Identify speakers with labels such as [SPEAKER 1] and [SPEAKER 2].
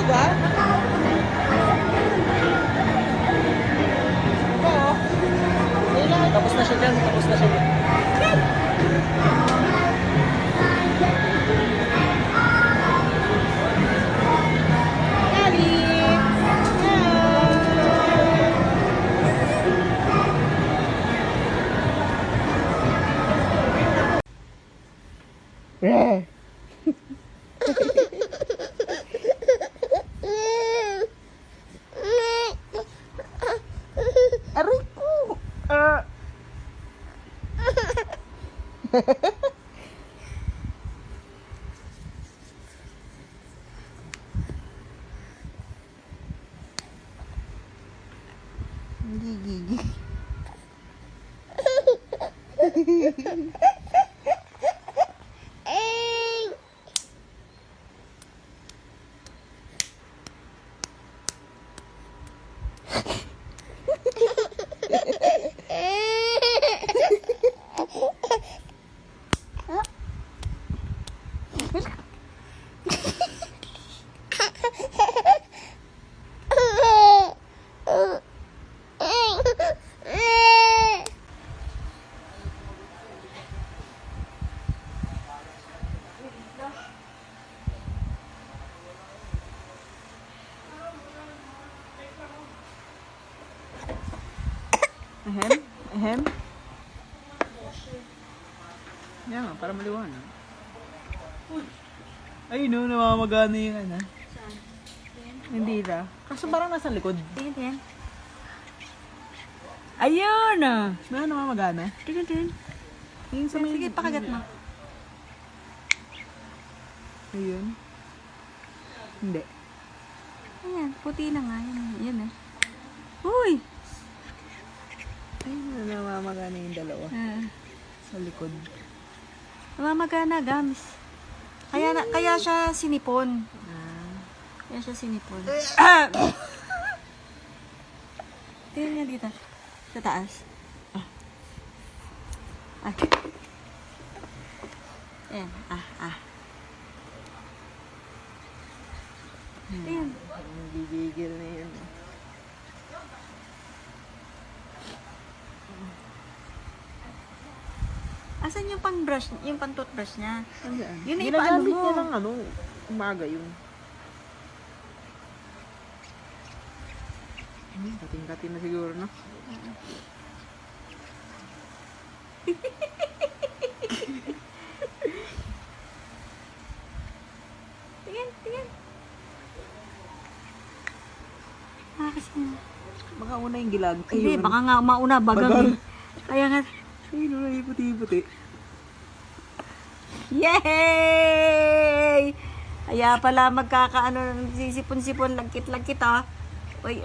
[SPEAKER 1] Talaga? Oo. Tapos na siya dyan. Tapos na siya dyan. Yeah. Aray ko. Gigi. Ahem? Ahem? Yan nga, para maliwanag. Ay, no, namamagana yung ano.
[SPEAKER 2] Saan?
[SPEAKER 1] Hindi na. Kaso parang nasa likod.
[SPEAKER 2] Tingin, tingin. Ayun ah!
[SPEAKER 1] Na namamagana.
[SPEAKER 2] Tingin, tingin.
[SPEAKER 1] Yung sa may...
[SPEAKER 2] Sige, pakagat mo.
[SPEAKER 1] Ayun. Hindi.
[SPEAKER 2] Ayan, puti na nga. Yan eh. Uy!
[SPEAKER 1] Ayun na namamagana yung dalawa. Sa likod.
[SPEAKER 2] Namamagana, gams. Kaya siya sinipon. Kaya siya sinipon. Tingnan niya dito. Sa taas. Ay. Ayan. Ayan.
[SPEAKER 1] Gigigil na yun.
[SPEAKER 2] Asan yung pang-brush, yung pang-toothbrush niya? Yun na ipaano
[SPEAKER 1] Ginagamit
[SPEAKER 2] mo.
[SPEAKER 1] niya ng ano, umaga yun. Kating-kating na siguro, no?
[SPEAKER 2] Tingin, tingin. Kasi,
[SPEAKER 1] Baka una yung gilag.
[SPEAKER 2] hindi, baka nga mauna bagang. Kaya nga,
[SPEAKER 1] Ayun, wala yung puti-puti.
[SPEAKER 2] yay! Kaya pala magkakaano, sisipon-sipon, lagkit-lagkit ah. Uy,